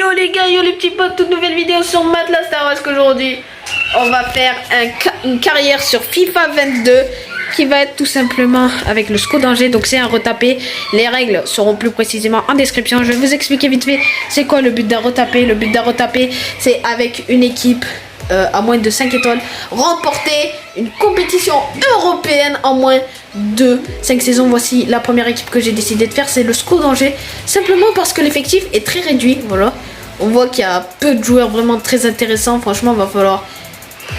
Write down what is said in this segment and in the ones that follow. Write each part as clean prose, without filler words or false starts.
Yo les gars, yo les petits potes, toute nouvelle vidéo sur Matelas Star Wars qu'aujourd'hui on va faire une carrière sur FIFA 22 qui va être tout simplement avec le SCO d'Angers. Donc c'est un retapé, les règles seront plus précisément en description. Je vais vous expliquer vite fait c'est quoi le but d'un retapé. Le but d'un retapé c'est avec une équipe à moins de 5 étoiles remporter une compétition européenne en moins de 5 saisons. Voici la première équipe que j'ai décidé de faire, c'est le SCO d'Angers, simplement parce que l'effectif est très réduit. Voilà, on voit qu'il y a peu de joueurs vraiment très intéressants. Franchement, il va falloir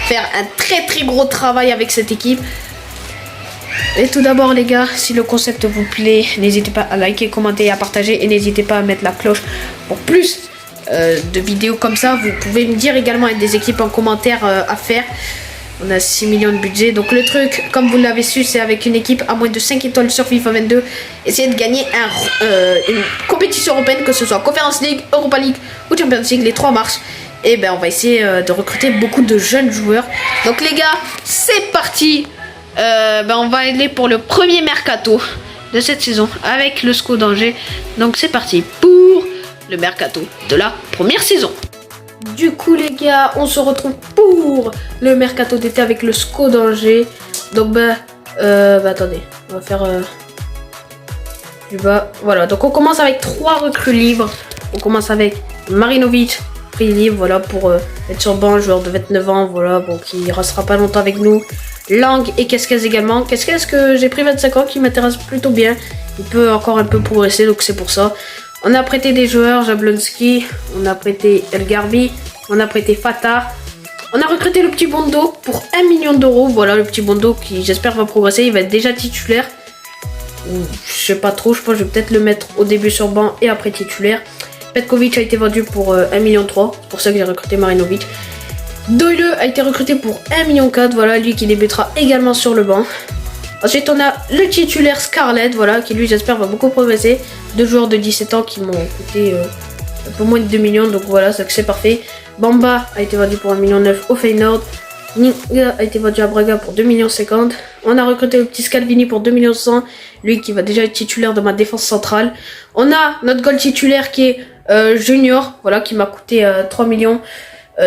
faire un très gros travail avec cette équipe. Et tout d'abord les gars, si le concept vous plaît, n'hésitez pas à liker, commenter et à partager, et n'hésitez pas à mettre la cloche pour plus de vidéos comme ça. Vous pouvez me dire également des équipes en commentaire à faire. On a 6 millions de budget. Donc le truc, comme vous l'avez su, c'est avec une équipe à moins de 5 étoiles sur FIFA 22. Essayez de gagner une compétition européenne, que ce soit Conference League, Europa League ou Champions League, les 3 marches. Et ben on va essayer de recruter beaucoup de jeunes joueurs. Donc les gars, c'est parti. On va aller pour le premier mercato de cette saison avec le SCO d'Angers. Donc c'est parti pour le mercato de la première saison. Du coup les gars, on se retrouve pour le mercato d'été avec le SCO d'Angers. Donc attendez, on va faire du bas. Voilà, donc on commence avec 3 recrues libres. On commence avec Marinovic, prix libre, voilà, pour être sur banc, joueur de 29 ans, voilà, bon, qui restera pas longtemps avec nous. Lang et Casquez également. Casquez que j'ai pris 25 ans, qui m'intéresse plutôt bien. Il peut encore un peu progresser, donc c'est pour ça. On a prêté des joueurs, Jablonski, on a prêté El Garbi, on a prêté Fatah. On a recruté le petit Bondo pour 1 million d'euros. Voilà, le petit Bondo qui j'espère va progresser, il va être déjà titulaire. Je sais pas trop, je pense que je vais peut-être le mettre au début sur banc et après titulaire. Petkovic a été vendu pour 1,3 million, c'est pour ça que j'ai recruté Marinovic. Doyle a été recruté pour 1,4 million, voilà, lui qui débutera également sur le banc. Ensuite on a le titulaire Scarlett, voilà, qui lui j'espère va beaucoup progresser. 2 joueurs de 17 ans qui m'ont coûté un peu moins de 2 millions, donc voilà, c'est parfait. Bamba a été vendu pour 1,9 million au Feyenoord. Ninga a été vendu à Braga pour 2,50 millions. On a recruté le petit Scalvini pour 2,1 millions, lui qui va déjà être titulaire dans ma défense centrale. On a notre goal titulaire qui est Junior, voilà, qui m'a coûté 3 millions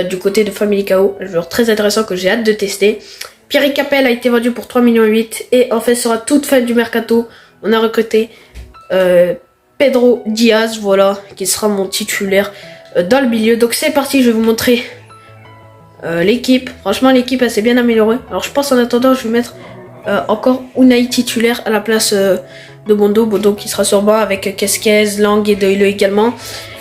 du côté de Family KO, un joueur très intéressant que j'ai hâte de tester. Pierre Capel a été vendu pour 3,8 millions, et en fait sur la toute fin du mercato, on a recruté Pedro Diaz, voilà, qui sera mon titulaire dans le milieu. Donc c'est parti, je vais vous montrer l'équipe. Franchement l'équipe elle s'est bien améliorée. Alors je pense en attendant je vais mettre encore Unai titulaire à la place de Bondo qui sera sur banc avec Casquez, Lang et Doyle également.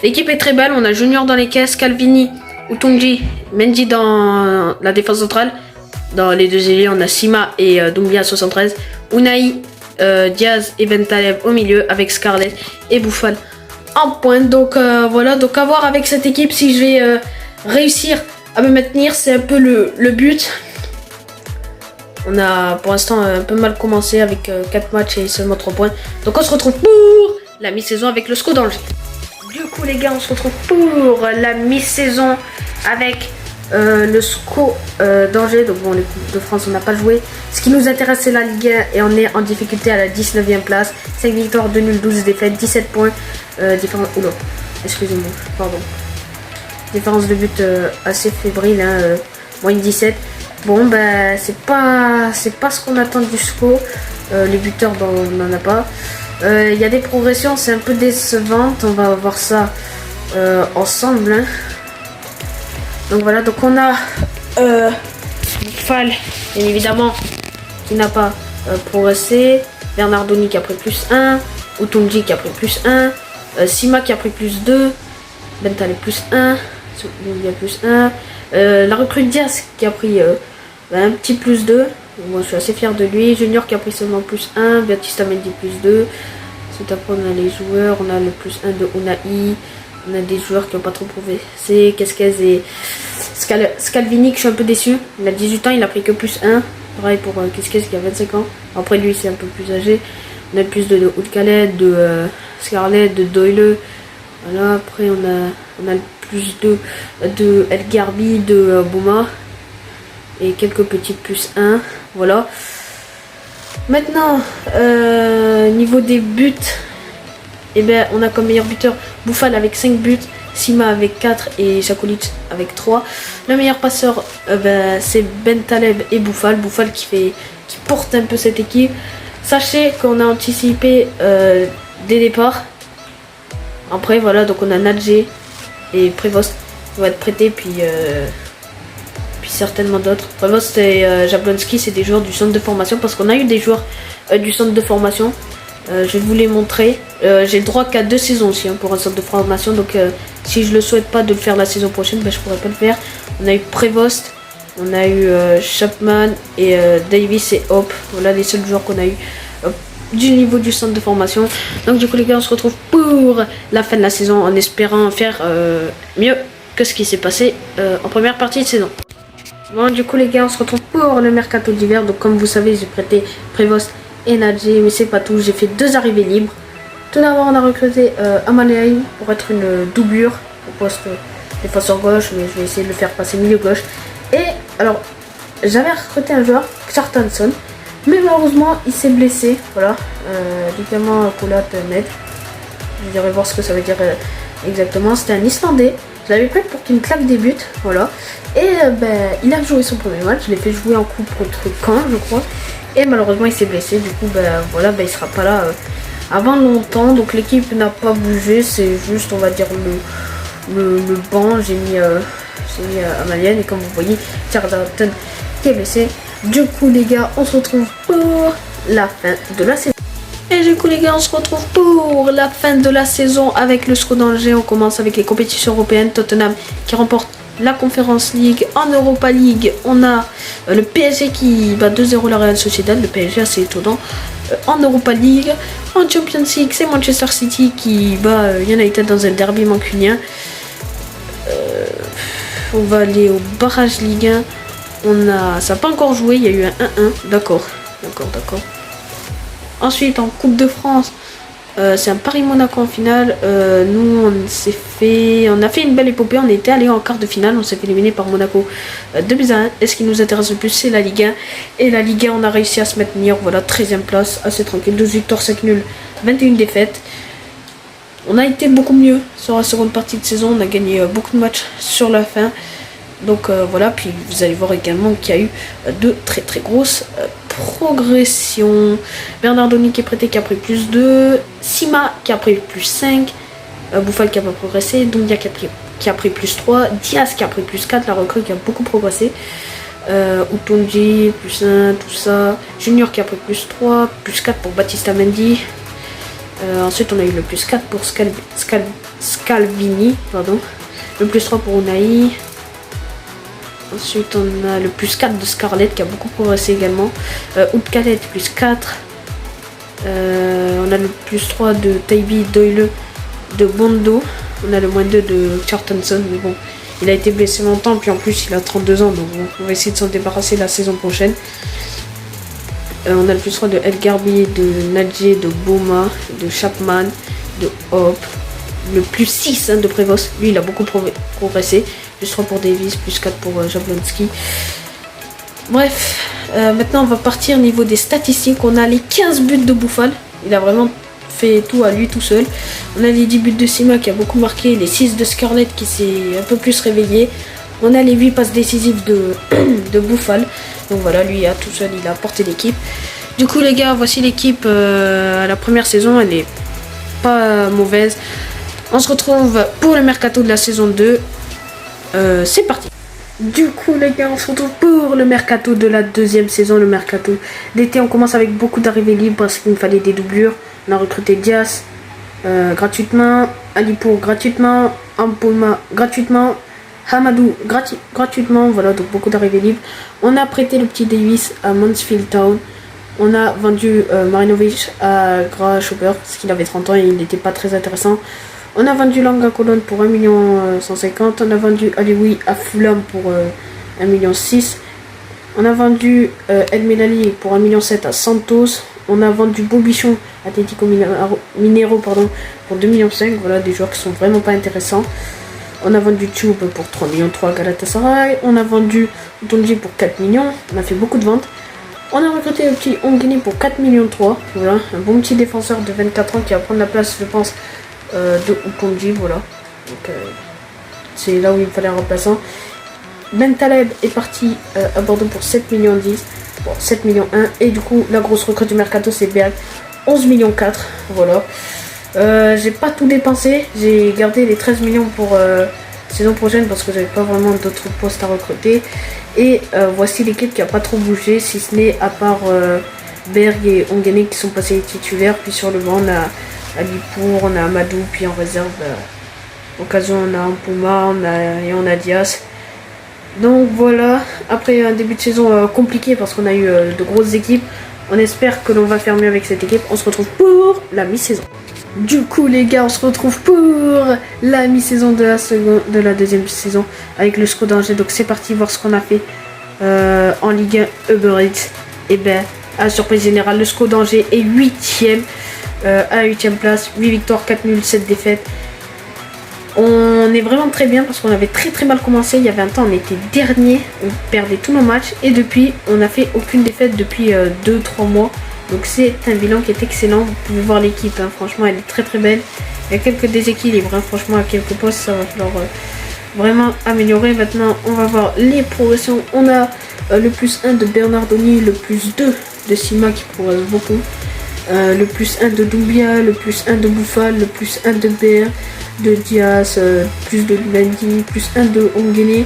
L'équipe est très belle, on a Junior dans les caisses, Calvini, Utonji, Mendy dans la défense centrale. Dans les deux ailiers on a Sima et Doumbia à 73. Unai, Diaz et Bentaleb au milieu avec Scarlett et Bouffal en pointe. Donc voilà, donc à voir avec cette équipe si je vais réussir à me maintenir, c'est un peu le but. On a pour l'instant un peu mal commencé avec 4 matchs et seulement 3 points. Donc on se retrouve pour la mi-saison avec le SCO d'Angers. Du coup les gars, on se retrouve pour la mi-saison avec le SCO d'Angers. Donc bon, l'équipe de France on n'a pas joué. Ce qui nous intéresse c'est la Ligue 1 et on est en difficulté à la 19e place. 5 victoires, 2 nuls, 12 défaites, 17 points. Différence... Oula, excusez-moi, pardon. Différence de but assez fébrile, hein, moins 17. Bon c'est pas ce qu'on attend du SCO. Les buteurs on n'en a pas. Il y a des progressions, c'est un peu décevante. On va voir ça ensemble, hein. Donc voilà, donc on a Fall, bien évidemment, qui n'a pas progressé. Bernardoni qui a pris plus 1. Utonji qui a pris plus 1. Sima qui a pris plus 2. Bental est plus 1. Il y a plus 1. La recrue Diaz qui a pris un petit plus 2. Moi je suis assez fier de lui. Junior qui a pris seulement plus 1. Baptiste Mendy plus 2. Ensuite après on a les joueurs. On a le plus 1 de Unai. On a des joueurs qui n'ont pas trop progressé. Casquez et Scalvini que je suis un peu déçu. Il a 18 ans, il a pris que plus 1. Pareil pour Casquez qui a 25 ans. Après lui c'est un peu plus âgé. On a le plus de Oudkalet, de Scarlett, de Doyle. Voilà, après on a le plus de El Garbi, de Bouma. Et quelques petites plus 1. Voilà. Maintenant, niveau des buts, Et ben on a comme meilleur buteur Boufal avec 5 buts, Sima avec 4 et Jakulic avec 3. Le meilleur passeur c'est Ben Taleb et Boufal. Boufal qui porte un peu cette équipe. Sachez qu'on a anticipé des départs. Après voilà, donc on a Nadje et Prévost qui vont être prêtés, puis certainement d'autres. Prévost et Jablonski, c'est des joueurs du centre de formation, parce qu'on a eu des joueurs du centre de formation. Je vais vous les montrer. J'ai le droit qu'à 2 saisons aussi pour un centre de formation, donc si je le souhaite pas de le faire la saison prochaine, je pourrais pas le faire. On a eu Prévost, on a eu Chapman et Davis et Hope. Voilà les seuls joueurs qu'on a eu du niveau du centre de formation. Donc du coup les gars, on se retrouve pour la fin de la saison en espérant faire mieux que ce qui s'est passé en première partie de saison. Bon, du coup les gars, on se retrouve pour le mercato d'hiver. Donc comme vous savez, j'ai prêté Prévost et Nadje, mais c'est pas tout, j'ai fait 2 arrivées libres. Tout d'abord on a recruté Amaleaï pour être une doublure au poste défenseur gauche, mais je vais essayer de le faire passer milieu gauche. Et alors j'avais recruté un joueur, Kjartansson, mais malheureusement il s'est blessé. Voilà, ligament collate net. Je dirais voir ce que ça veut dire exactement. C'était un Islandais. Je l'avais pris pour qu'il me claque des buts, voilà. Et il a joué son premier match. Je l'ai fait jouer en coupe contre Caen, je crois. Et malheureusement il s'est blessé. Du coup voilà, il sera pas là avant longtemps. Donc l'équipe n'a pas bougé. C'est juste, on va dire, le banc. J'ai mis Amalienne. Et comme vous voyez, Kjartansson qui est blessé. Du coup les gars, on se retrouve pour la fin de la saison. Et du coup les gars, on se retrouve pour la fin de la saison avec le SCO d'Angers. On commence avec les compétitions européennes. Tottenham qui remporte la Conference League. En Europa League, on a le PSG qui bat 2-0 la Real Sociedad. Le PSG assez étonnant. En Europa League, en Champions League, c'est Manchester City qui bat United dans un derby mancunien. On va aller au barrage Ligue 1. Ça n'a pas encore joué, il y a eu un 1-1. D'accord. Ensuite, en Coupe de France, c'est un Paris-Monaco en finale. Nous, on a fait une belle épopée. On était allé en quart de finale. On s'est fait éliminer par Monaco 2-1. Et ce qui nous intéresse le plus, c'est la Ligue 1. Et la Ligue 1, on a réussi à se maintenir. Voilà, 13e place, assez tranquille. 12 victoires, 5 nuls, 21 défaites. On a été beaucoup mieux sur la seconde partie de saison. On a gagné beaucoup de matchs sur la fin. Donc voilà, puis vous allez voir également qu'il y a eu de très très grosses progressions. Bernardoni qui est prêté, qui a pris plus 2. Sima qui a pris plus 5. Boufal qui a pas progressé. Doumbia qui a pris plus 3. Diaz qui a pris plus 4. La recrue qui a beaucoup progressé. Utonji plus 1, tout ça. Junior qui a pris plus 3. Plus 4 pour Baptista Mendy. Ensuite on a eu le plus 4 pour Scalvini. Pardon. Le plus 3 pour Unai. Ensuite, on a le plus 4 de Scarlett qui a beaucoup progressé également. Oudkalet plus 4. On a le plus 3 de Taibi Doyle de Bondo. On a le moins 2 de Kjartansson. Mais bon, il a été blessé longtemps. Puis en plus, il a 32 ans. Donc on va essayer de s'en débarrasser la saison prochaine. On a le plus 3 de El Garbi, de Nadje, de Boma, de Chapman, de Hope. Le plus 6 de Prévost. Lui, il a beaucoup progressé. Plus 3 pour Davis, plus 4 pour Jablonski. Bref, maintenant on va partir au niveau des statistiques. On a les 15 buts de Boufal. Il a vraiment fait tout à lui tout seul. On a les 10 buts de Sima qui a beaucoup marqué. Les 6 de Scarlett qui s'est un peu plus réveillé. On a les 8 passes décisives de Boufal. Donc voilà, lui tout seul, il a porté l'équipe. Du coup les gars, voici l'équipe à la première saison. Elle n'est pas mauvaise. On se retrouve pour le mercato de la saison 2. C'est parti. Du coup les gars, on se retrouve pour le mercato de la deuxième saison, le mercato d'été. On commence avec beaucoup d'arrivées libres parce qu'il me fallait des doublures. On a recruté Diaz gratuitement, Alipour gratuitement, Ampolma gratuitement, Hamadou gratuitement. Voilà, donc beaucoup d'arrivées libres. On a prêté le petit Davis à Mansfield Town. On a vendu Marinovic à Grasshopper parce qu'il avait 30 ans et il n'était pas très intéressant. On a vendu Langa Colonne pour 1 150 000. On a vendu Alioui à Fulham pour 1,6 million. On a vendu El Melali pour 1,7 million à Santos. On a vendu Bobichon à Atletico Mineiro pour 2,5 millions. Voilà, des joueurs qui sont vraiment pas intéressants. On a vendu Tube pour 3,3 millions à Galatasaray. On a vendu Donji pour 4 millions. On a fait beaucoup de ventes. On a recruté un petit Ongini pour 4 millions 3. Voilà, un bon petit défenseur de 24 ans qui va prendre la place, je pense, de Ukonji. Voilà. Donc, c'est là où il me fallait un remplaçant. Ben Taleb est parti à Bordeaux pour 7 millions 10. Bon, 7 millions 1. Et du coup, la grosse recrue du mercato, c'est Berg. 11 millions 4. Voilà. J'ai pas tout dépensé. J'ai gardé les 13 millions pour saison prochaine parce que j'avais pas vraiment d'autres postes à recruter. Et voici l'équipe qui a pas trop bougé, si ce n'est à part Berg et Ongene qui sont passés titulaires. Puis sur le banc, on a Alipour, on a Amadou. Puis en réserve, occasion, on a Ampuma, on a Diaz. Donc voilà, après un début de saison compliqué parce qu'on a eu de grosses équipes, on espère que l'on va faire mieux avec cette équipe. On se retrouve pour la mi-saison. Du coup les gars, on se retrouve pour la mi-saison de la deuxième saison avec le SCO d'Angers. Donc c'est parti voir ce qu'on a fait en Ligue 1 Uber Eats. Et ben, à surprise générale, le SCO d'Angers est 8ème à la 8ème place, 8 victoires, 4 nuls, 7 défaites. On est vraiment très bien parce qu'on avait très mal commencé. Il y avait un temps, on était dernier, on perdait tous nos matchs. Et depuis, on n'a fait aucune défaite depuis 2-3 mois. Donc c'est un bilan qui est excellent. Vous pouvez voir l'équipe, hein. Franchement, elle est très belle. Il y a quelques déséquilibres, hein. Franchement, à quelques postes, ça va falloir vraiment améliorer. Maintenant, on va voir les progressions. On a le plus 1 de Bernardoni, le plus 2 de Sima qui progresse beaucoup. Le plus 1 de Doumbia, le plus 1 de Bouffal, le plus 1 de BR, de Diaz, plus de Mendy, plus 1 de Ongene.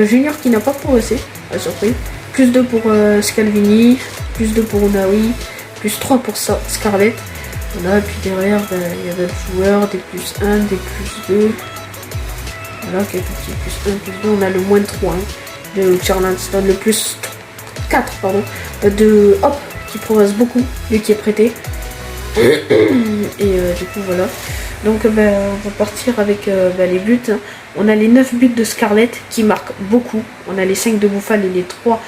Junior qui n'a pas progressé, à surprise. Plus 2 pour Scalvini, plus 2 pour Unawi, plus 3 pour Scarlett. Voilà, et puis derrière, il y a d'autres joueurs, des plus 1, des plus 2. Voilà, quelques petits plus 1, plus 2. On a le moins 3 hein, de Charleston, le plus 4, pardon, de Hop qui progresse beaucoup, lui qui est prêté. Et du coup, voilà. Donc on va partir avec les buts. On a les 9 buts de Scarlett qui marquent beaucoup. On a les 5 de Bouffal et les 3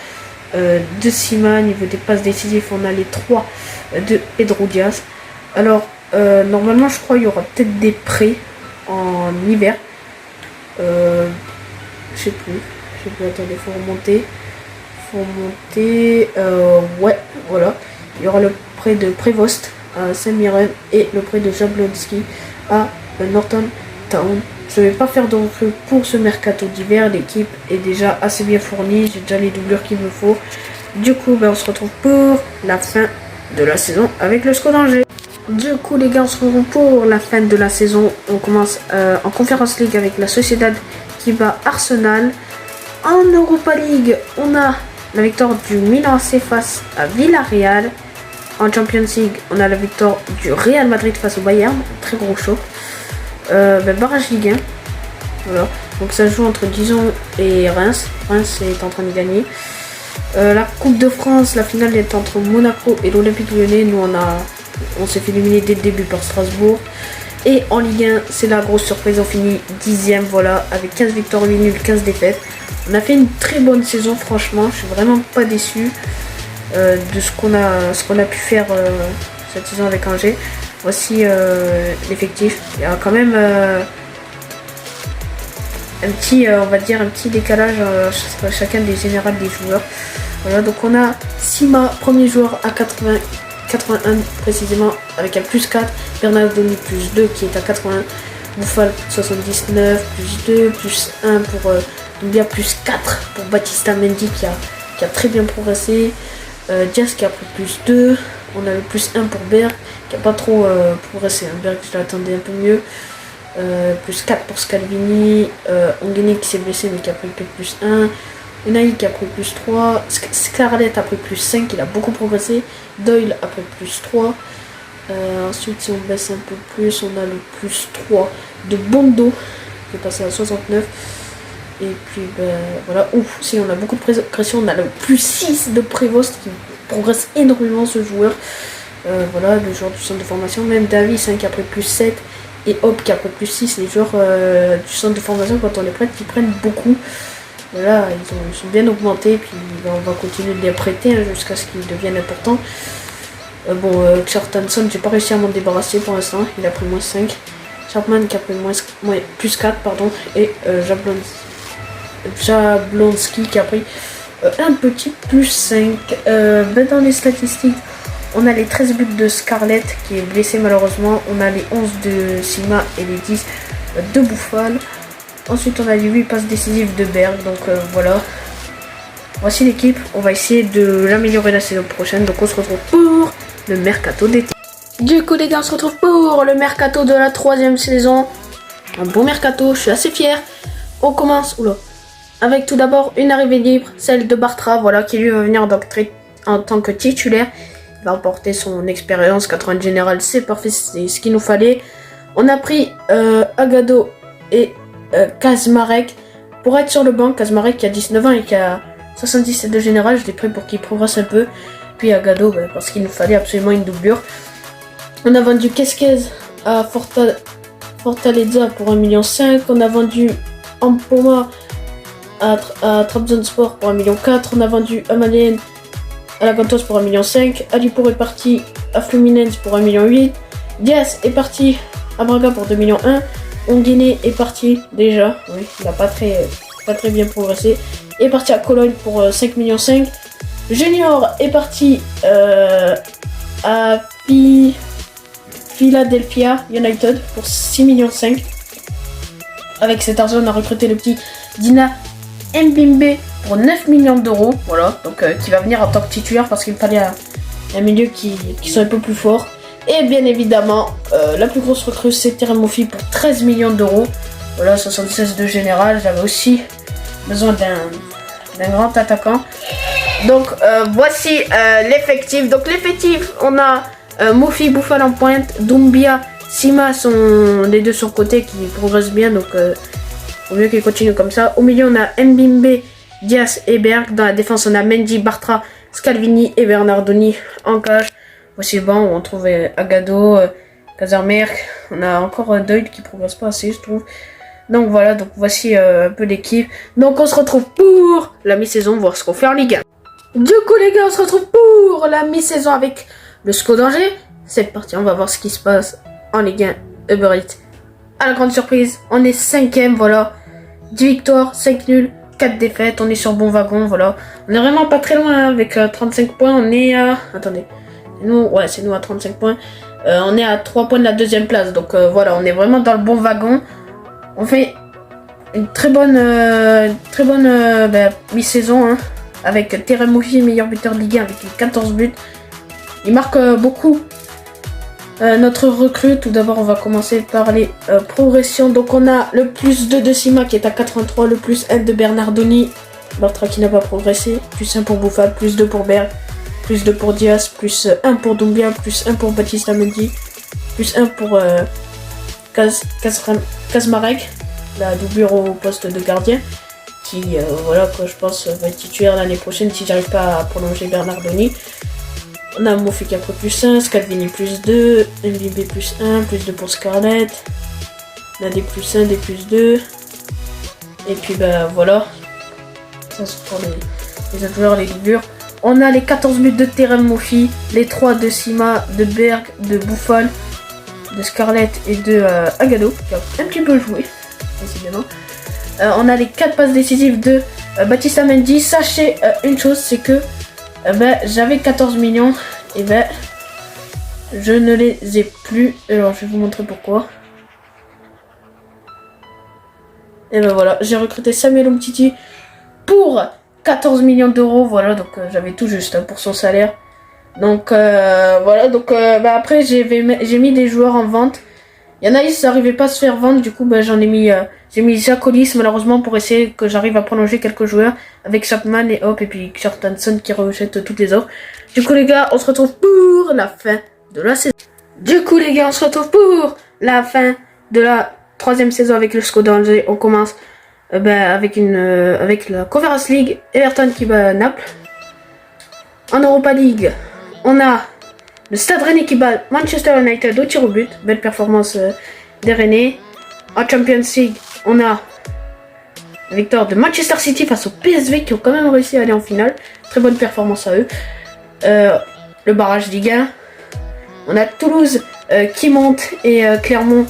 de Sima. Niveau des passes décisives, on a les 3 de Pedro Diaz. Alors normalement je crois qu'il y aura peut-être des prêts en hiver. Je sais plus. Attendez, faut remonter. Ouais, voilà. Il y aura le prêt de Prévost à Saint-Mirren et le prêt de Jablonski à Norton Town. Je vais pas faire de recrue pour ce mercato d'hiver. L'équipe est déjà assez bien fournie. J'ai déjà les doublures qu'il me faut. Du coup, on se retrouve pour la fin de la saison avec le SCO d'Angers. Du coup, les gars, on se retrouve pour la fin de la saison. On commence en Conference League avec la Sociedad qui bat Arsenal. En Europa League, on a la victoire du Milan AC face à Villarreal. En Champions League, on a la victoire du Real Madrid face au Bayern. Très gros show. Barrage Ligue 1. Voilà. Donc ça joue entre Dijon et Reims. Reims est en train de gagner. La Coupe de France, la finale est entre Monaco et l'Olympique Lyonnais. Nous, on s'est fait éliminer dès le début par Strasbourg. Et en Ligue 1, c'est la grosse surprise. On finit 10ème, voilà, avec 15 victoires, 8 nuls, 15 défaites. On a fait une très bonne saison, franchement. Je suis vraiment pas déçu de ce qu'on a pu faire cette saison avec Angers. Voici l'effectif. Il y a quand même un petit, on va dire, un petit décalage chacun des générales des joueurs. Voilà, donc on a Sima, premier joueur à 81 précisément, avec un plus 4. Bernardoni plus 2 qui est à 81. Bouffal 79, plus 2, plus 1 pour Doumbia, plus 4 pour Batista Mendy qui a très bien progressé. Diaz qui a pris plus 2. On a le plus 1 pour Berg qui n'a pas trop progressé. Berg, je l'attendais un peu mieux. Plus 4 pour Scalvini. Ongene qui s'est blessé mais qui a pris que plus 1. Unai qui a pris plus 3. Scarlett a pris plus 5. Il a beaucoup progressé. Doyle a pris plus 3. Ensuite, si on baisse un peu plus, on a le plus 3 de Bondo qui est passé à 69. Et puis voilà, si on a beaucoup de progression, on a le plus 6 de Prévost qui progresse énormément ce joueur. Voilà, le joueur du centre de formation, même Davis qui a pris plus 7 et Hop qui a pris plus 6. Les joueurs du centre de formation, quand on les prête, ils prennent beaucoup. Voilà, ils sont bien augmentés, puis on va continuer de les prêter jusqu'à ce qu'ils deviennent importants. Kjartansson, j'ai pas réussi à m'en débarrasser pour l'instant, il a pris moins 5. Sharpman qui a pris plus 4, pardon, et Jablonski qui a pris un petit plus 5. Dans les statistiques, on a les 13 buts de Scarlett qui est blessée malheureusement. On a les 11 de Sima et les 10 de Buffal. Ensuite, on a les 8 passes décisives de Berg. Donc voilà. Voici l'équipe. On va essayer de l'améliorer la saison prochaine. Donc on se retrouve pour le mercato d'été. Du coup les gars, on se retrouve pour le mercato de la 3e saison. Un bon mercato, je suis assez fier. On commence avec tout d'abord une arrivée libre, celle de Bartra, voilà, qui lui va venir en tant que titulaire. Il va apporter son expérience, 80 général, c'est parfait, c'est ce qu'il nous fallait. On a pris Agado et Kazmarek pour être sur le banc. Kazmarek qui a 19 ans et qui a 77 de général, je l'ai pris pour qu'il progresse un peu. Puis Agado, parce qu'il nous fallait absolument une doublure. On a vendu Kesquez à Fortaleza pour 1,5 million. On a vendu Ampoma à Trabzonspor pour 1,4 million. On a vendu Amalien à la Gantos pour 1,5 million. Alipour est parti à Fluminense pour 1,8 million. Diaz est parti à Braga pour 2,1 millions. Onguiné est parti déjà. Oui, il n'a pas très bien progressé. Il est parti à Cologne pour 5,5 millions. Junior est parti à Philadelphia United pour 6,5 millions. Avec cet argent, on a recruté le petit Dina Mbimbe pour 9 millions d'euros. Voilà, donc qui va venir en tant que titulaire parce qu'il fallait un milieu qui soit un peu plus fort. Et bien évidemment, la plus grosse recrue, c'est Terem Moffi pour 13 millions d'euros. Voilà, 76 de général. J'avais aussi besoin d'un grand attaquant. Donc voici l'effectif. Donc l'effectif, on a Moffi, Buffal en pointe, Doumbia, Sima sont les deux sur le côté qui progressent bien, donc faut mieux qu'ils continuent comme ça. Au milieu on a Mbimbe, Diaz et Berg. Dans la défense on a Mendy, Bartra, Scalvini et Bernardoni en cage. Voici le banc où on trouve Agado, Kazarmerk. On a encore Doyle qui progresse pas assez je trouve. Donc voilà, donc voici un peu l'équipe. Donc on se retrouve pour la mi-saison, voir ce qu'on fait en Ligue 1. Du coup les gars, on se retrouve pour la mi-saison avec le SCO d'Angers. C'est parti, on va voir ce qui se passe en Ligue 1 Uber Eats. À la grande surprise, on est 5ème, voilà. 10 victoires, 5 nuls, 4 défaites. On est sur bon wagon, voilà. On est vraiment pas très loin, hein, avec 35 points. On est à... Attendez. C'est nous à 35 points. On est à 3 points de la 2ème place. Donc voilà, on est vraiment dans le bon wagon. On fait une très bonne mi-saison, hein, avec Terem Moffi, meilleur buteur de Ligue 1 avec 14 buts. Il marque beaucoup notre recrue. Tout d'abord, on va commencer par les progressions. Donc, on a le plus 2 de Sima qui est à 83, le plus 1 de Bernardoni. Bartra qui n'a pas progressé, plus 1 pour Buffal, plus 2 pour Berg, plus 2 pour Diaz, plus 1 pour Doumbia, plus 1 pour Baptiste Mendy, plus 1 pour Kazmarek, la doublure au poste de gardien. Qui, voilà, quoi, je pense va être titulaire l'année prochaine si j'arrive pas à prolonger Bernardoni. On a Moffi qui a pris plus 1, Scalvini plus 2, MBB plus 1, plus 2 pour Scarlett. On a des plus 1, des plus 2. Et puis voilà. Ça c'est pour les autres joueurs, les doublures. On a les 14 buts de Terem Moffi, les 3 de Sima, de Berg, de Buffal, de Scarlett et de Agado, qui a un petit peu joué, décidément. On a les 4 passes décisives de Baptiste Mendy. Sachez une chose, c'est que j'avais 14 millions et je ne les ai plus. Alors je vais vous montrer pourquoi. Et voilà, j'ai recruté Samuel Umtiti pour 14 millions d'euros. Voilà, donc j'avais tout juste pour son salaire. Donc voilà, donc après j'ai mis des joueurs en vente. Il y en a, ils n'arrivaient pas à se faire vendre, du coup j'en ai mis, j'ai mis Jacques Hollis malheureusement pour essayer que j'arrive à prolonger quelques joueurs avec Chapman et Hop et puis Kjartansson qui rejette toutes les offres. Du coup les gars, on se retrouve pour la fin de la saison. Du coup les gars, on se retrouve pour la fin de la 3e saison avec le SCO d'Angers. On commence avec la Conference League, Everton qui bat Naples. En Europa League, on a le Stade Rennais qui bat Manchester United au tir au but. Belle performance des Rennais. En Champions League, on a la victoire de Manchester City face au PSV qui ont quand même réussi à aller en finale. Très bonne performance à eux. Le barrage Ligue 1. On a Toulouse qui monte et Clermont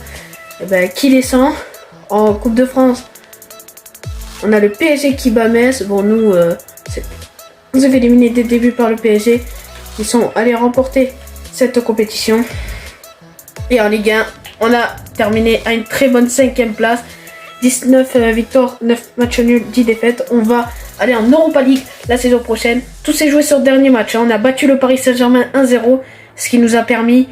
qui descend. En Coupe de France, on a le PSG qui bat Metz. Bon, nous, nous avons éliminé dès le début par le PSG. Ils sont allés remporter cette compétition. Et en Ligue 1, on a terminé à une très bonne 5e place. 19 victoires, 9 matchs nuls, 10 défaites. On va aller en Europa League la saison prochaine. Tout s'est joué sur le dernier match. On a battu le Paris Saint-Germain 1-0, ce qui nous a permis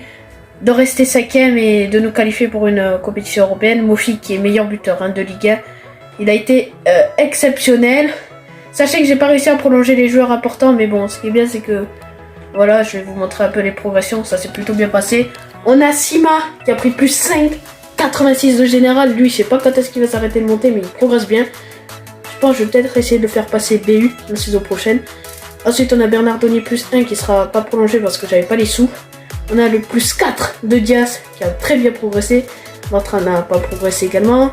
de rester 5e et de nous qualifier pour une compétition européenne. Mofi, qui est meilleur buteur de Ligue 1, il a été exceptionnel. Sachez que j'ai pas réussi à prolonger les joueurs importants, mais bon, ce qui est bien, c'est que voilà, je vais vous montrer un peu les progressions. Ça s'est plutôt bien passé. On a Sima qui a pris plus 5, 86 de général. Lui, je sais pas quand est-ce qu'il va s'arrêter de monter, mais il progresse bien. Je pense que je vais peut-être essayer de le faire passer BU la saison prochaine. Ensuite, on a Bernardoni plus 1 qui sera pas prolongé parce que j'avais pas les sous. On a le plus 4 de Diaz qui a très bien progressé. Votre n'a pas progressé également.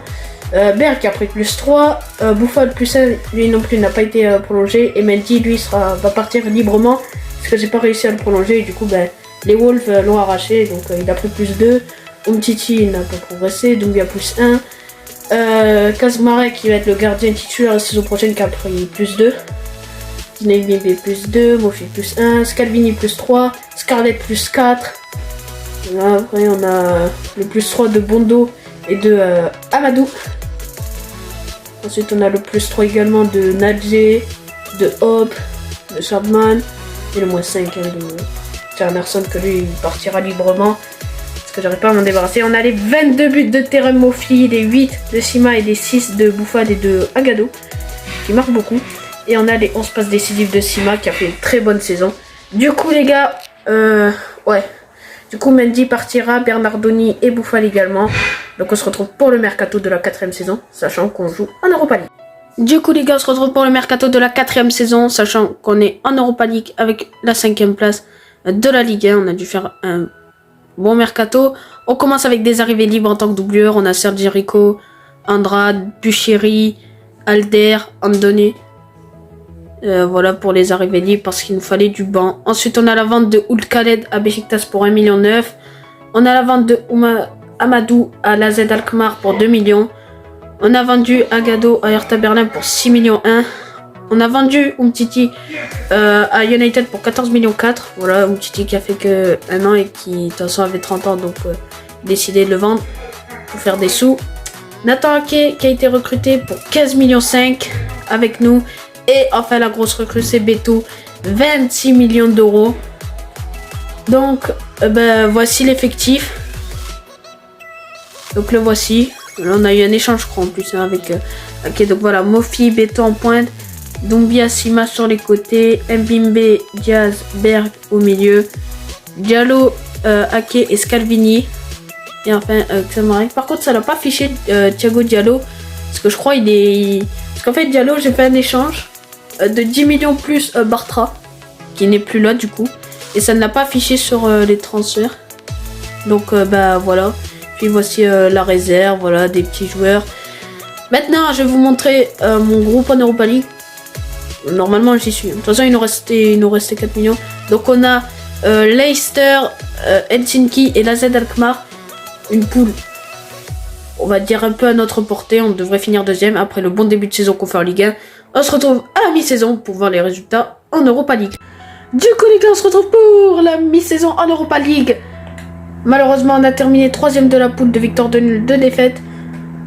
Berg qui a pris plus 3. Buffon plus 1, lui non plus n'a pas été prolongé. Et Mendy, lui, va partir librement parce que j'ai pas réussi à le prolonger. Et du coup, les Wolves l'ont arraché. Donc, il a pris plus 2. Umtiti n'a pas progressé. Doumbia plus 1. Kazmarek qui va être le gardien titulaire la saison prochaine qui a pris plus 2. Zinebebe plus 2, Mofi plus 1, Scalvini plus 3, Scarlett plus 4. Là, après on a le plus 3 de Bondo et de Amadou. Ensuite on a le plus 3 également de Nadje, de Hope, de Sharpman et le moins 5 de Tjernerson que lui il partira librement. Parce que j'arrive pas à m'en débarrasser. On a les 22 buts de Terem Mofi, les 8 de Sima et les 6 de Bouffad et de Agado qui marquent beaucoup. Et on a les 11 passes décisives de Sima qui a fait une très bonne saison. Du coup les gars, ouais. Du coup Mendy partira, Bernardoni et Bouffal également. Donc on se retrouve pour le mercato de la 4e saison, sachant qu'on joue en Europa League. Du coup les gars, on se retrouve pour le mercato de la 4e saison, sachant qu'on est en Europa League avec la 5e place de la Ligue 1. On a dû faire un bon mercato. On commence avec des arrivées libres en tant que doublure. On a Sergi Rico, Andrade, Bucheri, Alder, Andone. Voilà pour les arrivées libres parce qu'il nous fallait du banc. Ensuite on a la vente de Ould Khaled à Beşiktaş pour 1,9 million. On a la vente de Amadou à l'AZ Alkmaar pour 2 millions. On a vendu Agado à Hertha Berlin pour 6,1 millions. On a vendu Umtiti à United pour 14,4 millions. Voilà, Umtiti qui a fait que 1 an et qui de toute façon avait 30 ans, donc décidé de le vendre pour faire des sous. Nathan Ake qui a été recruté pour 15,5 millions avec nous. Et enfin la grosse recrue c'est Beto, 26 millions d'euros. Donc voici l'effectif. Donc le voici. Là, on a eu un échange je crois en plus avec ok, donc voilà, Mofi, Beto en pointe, Doumbia, Sima sur les côtés, Mbimbe, Diaz, Berg au milieu, Diallo, Ake et Scalvini. Et enfin Xamarek. Par contre ça l'a pas affiché Thiago Diallo. Parce que je crois parce qu'en fait Diallo j'ai fait un échange de 10 millions plus Bartra, qui n'est plus là du coup. Et ça ne l'a pas affiché sur les transferts. Donc voilà. Puis voici la réserve, voilà, des petits joueurs. Maintenant je vais vous montrer mon groupe en Europa League. Normalement j'y suis. De toute façon il nous restait 4 millions. Donc on a Leicester, Helsinki et l'AZ Alkmaar. Une poule, on va dire un peu à notre portée. On devrait finir 2e après le bon début de saison qu'on fait en Ligue 1. On se retrouve à la mi-saison pour voir les résultats en Europa League. Du coup les gars, on se retrouve pour la mi-saison en Europa League. Malheureusement on a terminé 3e de la poule, de victoire, de nul, de défaite.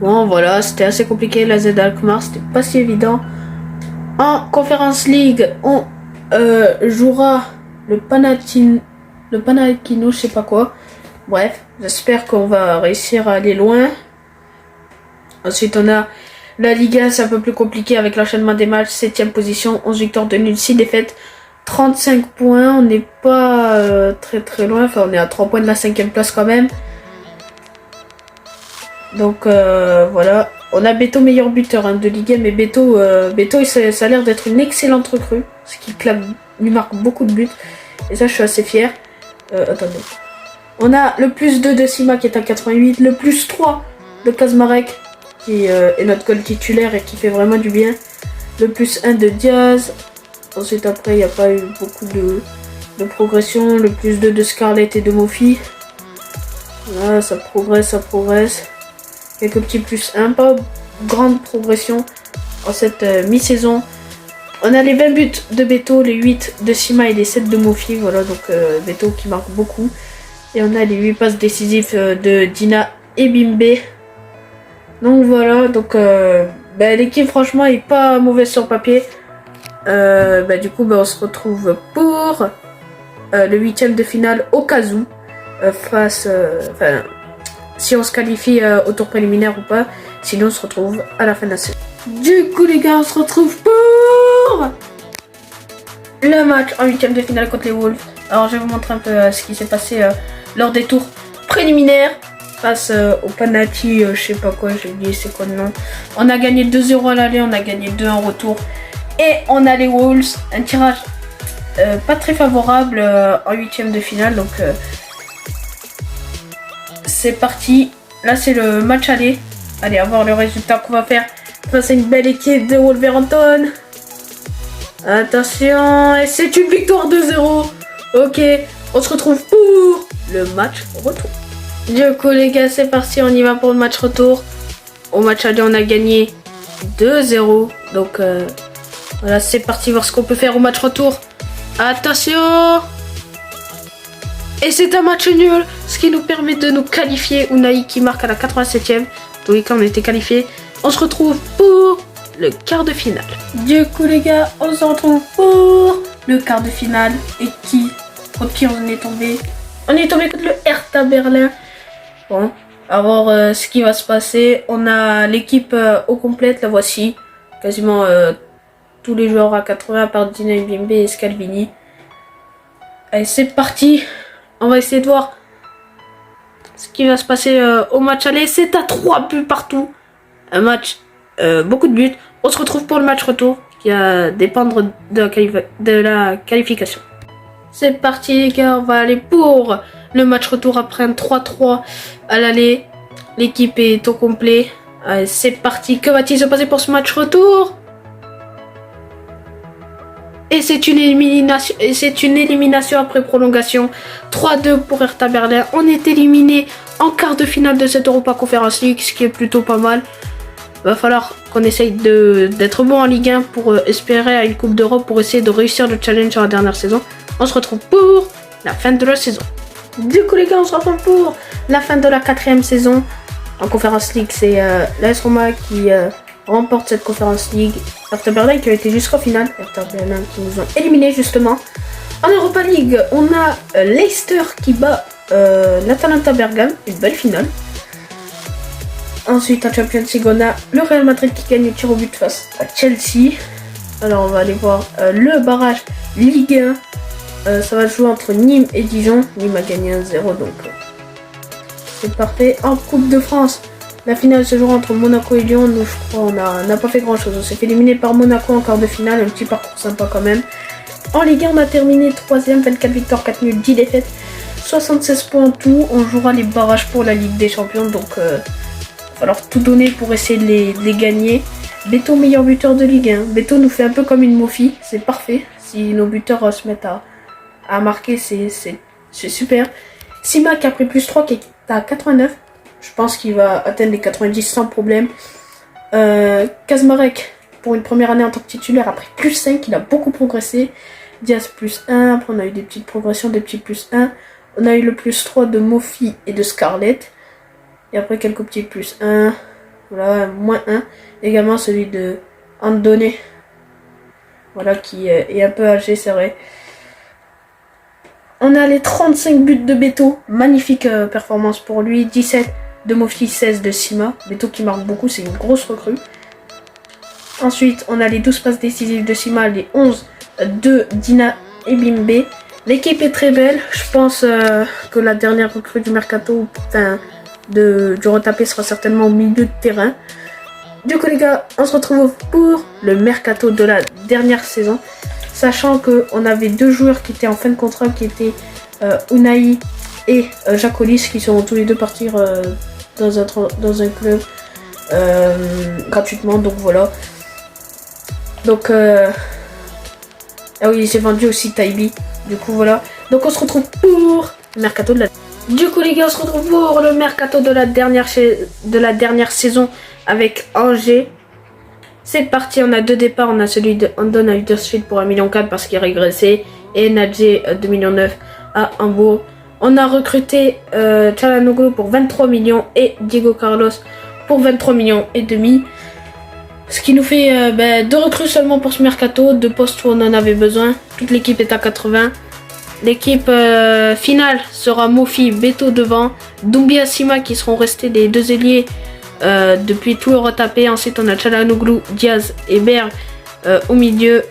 Bon voilà, c'était assez compliqué. La Z Alkmaar, c'était pas si évident. En Conference League, on jouera le Panathinaikos, je sais pas quoi. Bref, j'espère qu'on va réussir à aller loin. Ensuite, on a la Ligue 1, c'est un peu plus compliqué avec l'enchaînement des matchs. 7e position, 11 victoires de nul, 6 défaites, 35 points. On n'est pas très loin. Enfin, on est à 3 points de la 5e place quand même. Donc, voilà. On a Beto, meilleur buteur de Ligue 1. Mais Beto ça a l'air d'être une excellente recrue. Parce qu'il lui marque beaucoup de buts. Et ça, je suis assez fier. Attendez. On a le plus 2 de Sima qui est à 88. Le plus 3 de Kazmarek qui est notre goal titulaire et qui fait vraiment du bien. Le plus 1 de Diaz. Ensuite après il n'y a pas eu beaucoup de progression. Le plus 2 de Scarlett et de Mofi. Voilà, ça progresse. Quelques petits plus 1. Pas grande progression en cette mi-saison On a les 20 buts de Beto, les 8 de Sima et les 7 de Mofi. Voilà, donc Beto qui marque beaucoup. Et on a les 8 passes décisives de Dina et Bimbe. Donc voilà, donc l'équipe franchement est pas mauvaise sur papier. Du coup, on se retrouve pour le 8e de finale au cas où. Si on se qualifie au tour préliminaire ou pas. Sinon, on se retrouve à la fin de la saison. Du coup, les gars, on se retrouve pour le match en 8e de finale contre les Wolves. Alors, je vais vous montrer un peu ce qui s'est passé lors des tours préliminaires face au Panati, je sais pas quoi, j'ai oublié c'est quoi le nom. On a gagné 2-0 à l'aller, on a gagné 2 en retour. Et on a les Wolves, un tirage pas très favorable en 8e de finale. Donc, c'est parti. Là, c'est le match aller. Allez, à voir le résultat qu'on va faire face à une belle équipe de Wolverhampton. Attention, et c'est une victoire 2-0. Ok, on se retrouve pour le match retour. Du coup, les gars, c'est parti, on y va pour le match retour. Au match aller, on a gagné 2-0. Donc, voilà, c'est parti, voir ce qu'on peut faire au match retour. Attention! Et c'est un match nul, ce qui nous permet de nous qualifier. Unai qui marque à la 87e. Oui, quand on était qualifié, on se retrouve pour le quart de finale. Du coup, les gars, on se retrouve pour le quart de finale. Et contre qui on est tombé? On est tombé contre le Hertha Berlin. Bon, à voir ce qui va se passer. On a l'équipe au complète, la voici. Quasiment tous les joueurs à 80 par Dina Bimbe et Scalvini. Allez, c'est parti. On va essayer de voir ce qui va se passer au match aller. C'est à 3 buts partout. Un match, beaucoup de buts. On se retrouve pour le match retour qui va dépendre de la qualification. C'est parti, les gars. On va aller pour le match retour après un 3-3 à l'aller. L'équipe est au complet. Allez, c'est parti. Que va-t-il se passer pour ce match retour? Et c'est une élimination après prolongation. 3-2 pour Hertha Berlin. On est éliminé en quart de finale de cette Europa Conference League, ce qui est plutôt pas mal. Va falloir qu'on essaye d'être bon en Ligue 1 pour espérer à une Coupe d'Europe, pour essayer de réussir le challenge sur la dernière saison. On se retrouve pour la fin de la saison. Du coup, les gars, on se retrouve pour la fin de la 4e saison. En Conference League, c'est l'AS Roma qui remporte cette Conference League. Hertha Berlin qui a été jusqu'au final. Hertha Berlin qui nous ont éliminés justement. En Europa League, on a Leicester qui bat l'Atalanta Bergame. Une belle finale. Ensuite, en Champions League, on a le Real Madrid qui gagne le tir au but face à Chelsea. Alors, on va aller voir le barrage Ligue 1. Ça va se jouer entre Nîmes et Dijon. Nîmes a gagné 1-0, donc c'est parfait. En Coupe de France, la finale se jouera entre Monaco et Lyon. Nous, je crois, on n'a pas fait grand chose. On s'est fait éliminer par Monaco en quart de finale. Un petit parcours sympa quand même. En Ligue 1, on a terminé 3ème, 24 victoires, 4 nuls, 10 défaites, 76 points en tout. On jouera les barrages pour la Ligue des Champions. Donc, il va falloir tout donner pour essayer de les gagner. Beto, meilleur buteur de Ligue 1. Beto nous fait un peu comme une Mofi. C'est parfait. Si nos buteurs se mettent à marquer, c'est super. Sima qui a pris plus 3, qui est à 89. Je pense qu'il va atteindre les 90 sans problème. Kazmarek, pour une première année en tant que titulaire, a pris plus 5. Il a beaucoup progressé. Diaz plus 1. Après, on a eu des petites progressions, des petits plus 1. On a eu le plus 3 de Mofi et de Scarlett. Et après, quelques petits plus 1. Voilà, moins 1. Également celui de Andone. Voilà, qui est un peu âgé, c'est vrai. On a les 35 buts de Beto. Magnifique performance pour lui. 17 de Mofi, 16 de Sima. Beto qui marque beaucoup, c'est une grosse recrue. Ensuite, on a les 12 passes décisives de Sima, les 11 de Dina et Bimbe. L'équipe est très belle. Je pense que la dernière recrue du mercato, du retapé, sera certainement au milieu de terrain. Du coup, les gars, on se retrouve pour le mercato de la dernière saison. Sachant qu'on avait 2 joueurs qui étaient en fin de contrat, qui étaient Unai et Jacques Hollis, qui sont tous les deux partir dans un club gratuitement. Donc voilà. Donc, ah oui, j'ai vendu aussi Taibi. Du coup, voilà. Donc, on se retrouve pour le mercato de la... Du coup, les gars, on se retrouve pour le mercato de la dernière saison avec Angers. C'est parti, on a 2 départs. On a celui de Andon à Huddersfield pour 1,4 million parce qu'il est régressé. Et Nadje 2,9 millions à Hambourg. On a recruté Çalhanoğlu pour 23 millions et Diego Carlos pour 23 millions et demi. Ce qui nous fait 2 recrues seulement pour ce mercato, 2 postes où on en avait besoin. Toute l'équipe est à 80. L'équipe finale sera Mofi, Beto devant, Doumbia, Sima qui seront restés les 2 ailiers depuis tout le retapé. Ensuite on a Çalhanoğlu, Diaz et Berg au milieu,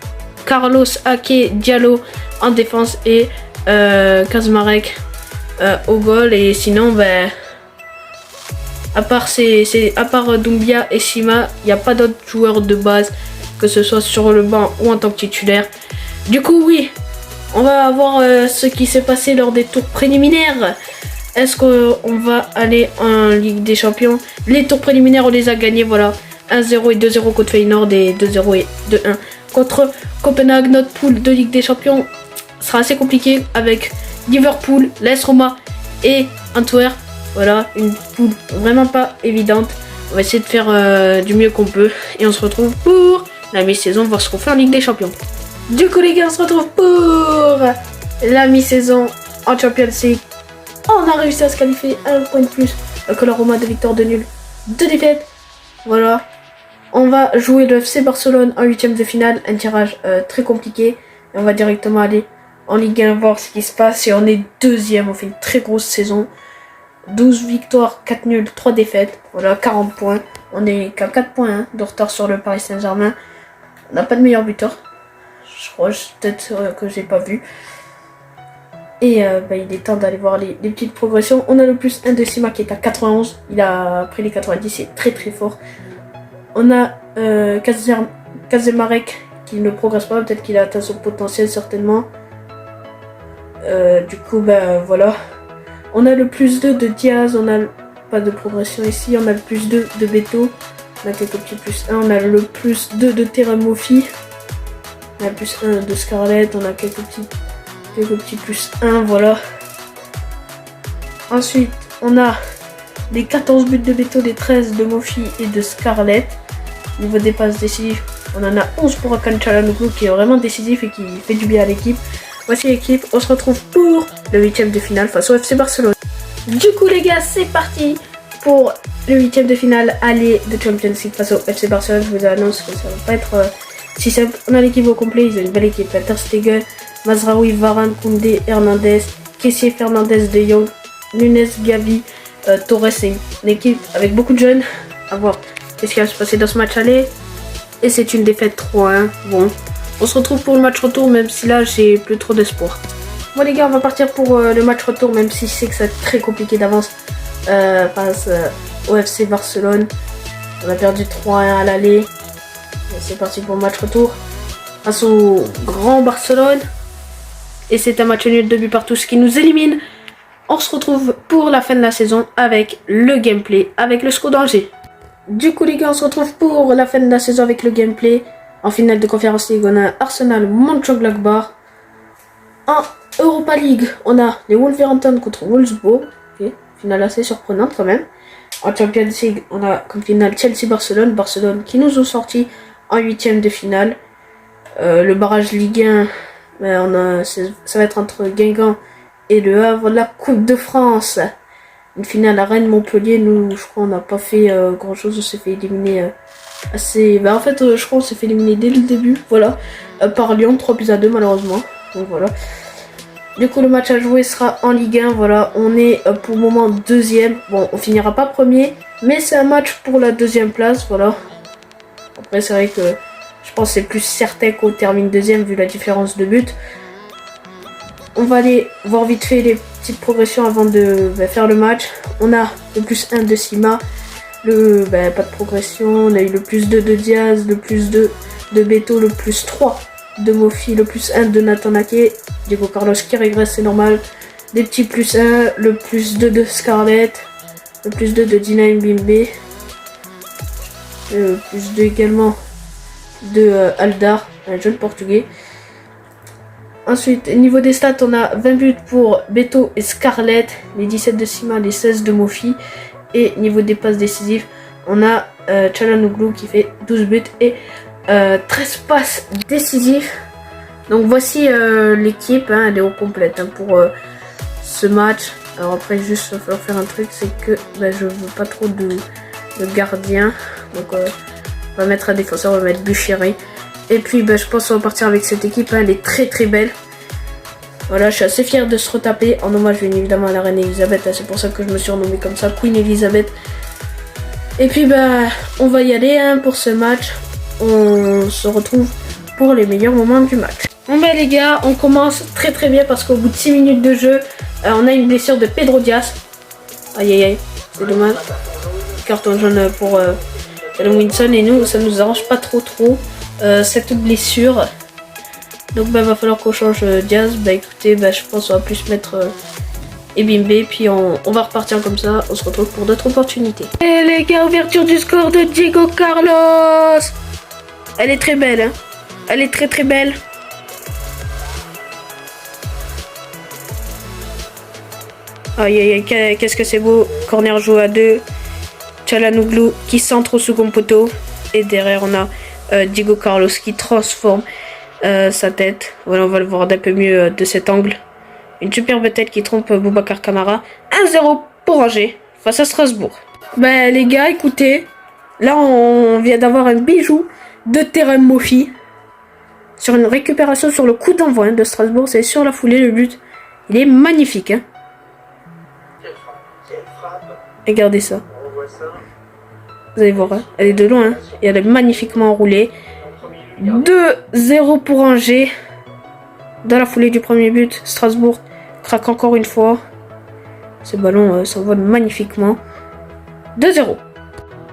Carlos, Ake, Diallo en défense et Kaczmarek au goal. Et sinon à part Doumbia et Sima, il n'y a pas d'autres joueurs de base, que ce soit sur le banc ou en tant que titulaire. Du coup oui, on va voir ce qui s'est passé lors des tours préliminaires. Est-ce qu'on va aller en Ligue des Champions? Les tours préliminaires, on les a gagnés, voilà. 1-0 et 2-0 contre Feyenoord et 2-0 et 2-1 contre Copenhague. Notre poule de Ligue des Champions sera assez compliquée avec Liverpool, l'AS Roma et Antwerp. Voilà, une poule vraiment pas évidente. On va essayer de faire du mieux qu'on peut. Et on se retrouve pour la mi-saison, voir ce qu'on fait en Ligue des Champions. Du coup les gars, on se retrouve pour la mi-saison en Champions League. On a réussi à se qualifier, 1 point de plus que la Roma, 2 victoires, 2 nuls, 2 défaites. Voilà. On va jouer le FC Barcelone en 8ème de finale. Un tirage très compliqué. Et on va directement aller en Ligue 1 voir ce qui se passe. Et on est 2ème, on fait une très grosse saison. 12 victoires, 4 nuls, 3 défaites. Voilà, 40 points. On est qu'à 4 points de retard sur le Paris Saint-Germain. On n'a pas de meilleur buteur. Je crois peut-être que j'ai pas vu. Et il est temps d'aller voir les petites progressions. On a le plus 1 de Sima qui est à 91. Il a pris les 90, c'est très très fort. On a Kaczmarek qui ne progresse pas. Peut-être qu'il a atteint son potentiel certainement. Du coup, voilà. On a le plus 2 de Diaz. On a pas de progression ici. On a le plus 2 de Beto. On a quelques petits plus 1. On a le plus 2 de Terramofi. On a plus 1 de Scarlett. On a quelques petits plus 1, voilà. Ensuite, on a les 14 buts de Beto, les 13 de Mofi et de Scarlett. Niveau des passes décisives, on en a 11 pour Hakan Çalhanoğlu qui est vraiment décisif et qui fait du bien à l'équipe. Voici l'équipe, on se retrouve pour le 8ème de finale face au FC Barcelone. Du coup les gars, c'est parti pour le 8ème de finale aller de Champions League face au FC Barcelone. Je vous annonce que ça va pas être si simple. On a l'équipe au complet, ils ont une belle équipe. Ter Stegen, Mazraoui, Varane, Koundé, Hernandez, Kessié, Fernandez, De Jong, Nunes, Gavi, Torres. C'est une équipe avec beaucoup de jeunes. À voir qu'est-ce qui va se passer dans ce match aller. Et c'est une défaite 3-1. Bon, on se retrouve pour le match retour, même si là j'ai plus trop d'espoir. Bon les gars, on va partir pour le match retour, même si je sais que ça va être très compliqué d'avance face au FC Barcelone. On a perdu 3-1 à l'aller. C'est parti pour le match retour face au grand Barcelone. Et c'est un match nul, 2 buts partout, ce qui nous élimine. On se retrouve pour la fin de la saison avec le gameplay, avec le SCO d'Angers. Du coup les gars, on se retrouve pour la fin de la saison avec le gameplay. En finale de Conference League, on a Arsenal Mönchengladbach. En Europa League, on a les Wolverhampton contre Wolfsburg. Okay. Finale assez surprenante quand même. En Champions League, on a comme finale Chelsea-Barcelone. Barcelone qui nous ont sorti en 8ème de finale. Le barrage Ligue 1, ça va être entre Guingamp et le Havre. La Coupe de France, une finale à Rennes-Montpellier. Nous, je crois, on n'a pas fait grand chose. On s'est fait éliminer assez. En fait, je crois, on s'est fait éliminer dès le début. Voilà, par Lyon, 3-2 malheureusement. Donc voilà. Du coup, le match à jouer sera en Ligue 1. Voilà, on est pour le moment 2ème. Bon, on finira pas premier, mais c'est un match pour la 2ème place. Voilà. Après, c'est vrai que je pense que c'est plus certain qu'on termine 2ème vu la différence de but. On va aller voir vite fait les petites progressions avant de faire le match. On a le plus 1 de Sima. Pas de progression. On a eu le plus 2 de Diaz, le plus 2 de Beto, le plus 3 de Mofi, le plus 1 de Nathan Ake. Diego Carlos qui régresse, c'est normal. Des petits plus 1, le plus 2 de Scarlett, le plus 2 de Dina Mbimbe, le plus 2 également de Aldar, un jeune portugais. Ensuite, niveau des stats, on a 20 buts pour Beto et Scarlett, les 17 de Sima, les 16 de Mofi. Et niveau des passes décisives, on a Çalhanoğlu qui fait 12 buts et 13 passes décisives. Donc voici l'équipe, hein, elle est au complète hein, pour ce match. Alors après juste il va falloir faire un truc, c'est que je veux pas trop de gardiens. Donc on va mettre un défenseur, on va mettre Buchiri. Et puis je pense qu'on va partir avec cette équipe, hein, elle est très très belle. Voilà, je suis assez fier de se retaper en hommage bien évidemment à la reine Elisabeth, hein, c'est pour ça que je me suis renommé comme ça, Queen Elisabeth. Et puis on va y aller hein, pour ce match. On se retrouve pour les meilleurs moments du match. Bon les gars, on commence très très bien parce qu'au bout de 6 minutes de jeu, on a une blessure de Pedro Diaz. Aïe aïe aïe, c'est dommage. Carton jaune pour Callum Wilson et nous, ça nous arrange pas trop cette blessure. Donc va falloir qu'on change Diaz. Écoutez, je pense qu'on va plus mettre Ebimbe, puis on va repartir comme ça. On se retrouve pour d'autres opportunités. Et les gars, ouverture du score de Diego Carlos. Elle est très belle, hein. Elle est très très belle. Aïe aïe aïe, qu'est-ce que c'est beau. Corner joué à 2. Çalhanoğlu qui centre au second poteau. Et derrière on a Diego Carlos qui transforme sa tête. Voilà, on va le voir d'un peu mieux de cet angle. Une superbe tête qui trompe Boubacar Kamara. 1-0 pour Angers face à Strasbourg. Les gars, écoutez. Là, on vient d'avoir un bijou de Terem Moffi. Sur une récupération sur le coup d'envoi hein, de Strasbourg. C'est sur la foulée le but. Il est magnifique. Hein. Regardez ça. Vous allez voir, hein. Elle est de loin. Hein. Et elle est magnifiquement enroulée. 2-0 pour Angers. Dans la foulée du premier but, Strasbourg craque encore une fois. Ce ballon s'envole magnifiquement. 2-0.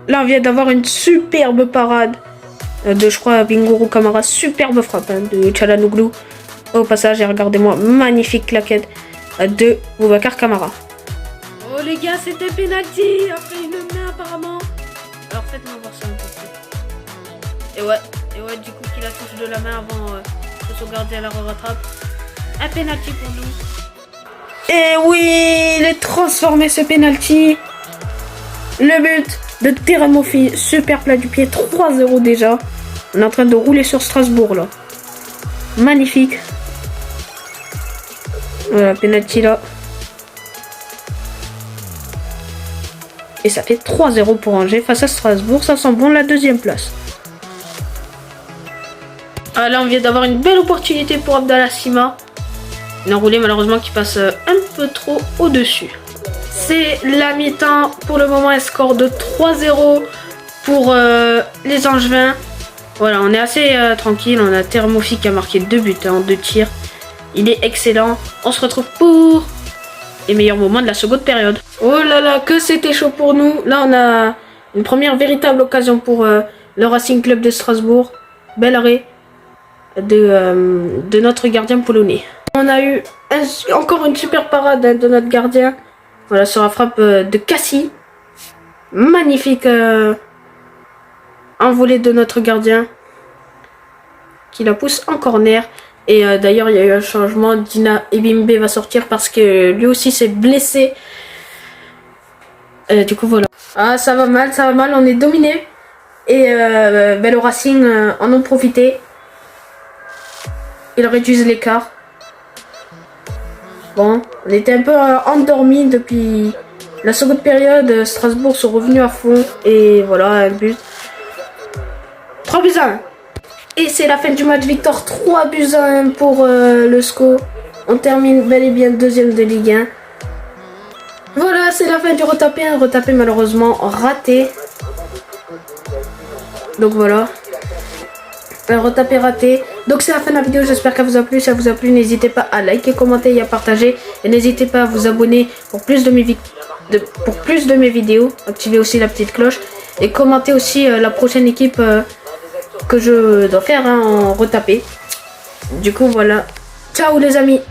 Là, on vient d'avoir une superbe parade de, je crois, Bingourou Kamara. Superbe frappe hein, de Çalhanoğlu. Au passage, et regardez-moi, magnifique claquette de Boubacar Kamara. Oh les gars, c'était penalty. Après une main apparemment. Alors faites-moi voir ça un peu plus. Et ouais, du coup, qu'il la touche de la main avant que son gardien la rattrape. Un penalty pour nous. Et oui, il est transformé ce penalty. Le but de Terem Moffi, super plat du pied, 3-0 déjà. On est en train de rouler sur Strasbourg là. Magnifique. Voilà, penalty là. Et ça fait 3-0 pour Angers face à Strasbourg. Ça sent bon la deuxième place. Ah, là, on vient d'avoir une belle opportunité pour Abdallah Sima. Une enroulée malheureusement qui passe un peu trop au-dessus. C'est la mi-temps. Pour le moment, un score de 3-0 pour les Angevins. Voilà, on est assez tranquille. On a Terem Moffi qui a marqué 2 buts en 2 tirs. Il est excellent. On se retrouve pour les meilleurs moments de la seconde période. Oh là là, que c'était chaud pour nous. Là, on a une première véritable occasion pour le Racing Club de Strasbourg. Bel arrêt de notre gardien polonais. On a eu encore une super parade de notre gardien. Voilà, sur la frappe de Cassie. Magnifique envolée de notre gardien. Qui la pousse en corner. Et d'ailleurs, il y a eu un changement. Dina Ebimbe va sortir parce que lui aussi s'est blessé. Du coup, voilà. Ah, ça va mal, on est dominé. Et le Racing en ont profité. Ils réduisent l'écart. Bon, on était un peu endormis depuis la seconde période. Strasbourg sont revenus à fond. Et voilà, un but. 3-1. Et c'est la fin du match, victoire 3-1 pour le SCO. On termine bel et bien deuxième de Ligue 1. Voilà, c'est la fin du retapé. Un retapé malheureusement raté. Donc voilà. Un retapé raté. Donc c'est la fin de la vidéo, j'espère qu'elle vous a plu. Si ça vous a plu, n'hésitez pas à liker, commenter et à partager. Et n'hésitez pas à vous abonner pour plus de mes vidéos. Activez aussi la petite cloche. Et commentez aussi la prochaine équipe que je dois faire en retapé. Du coup voilà. Ciao les amis.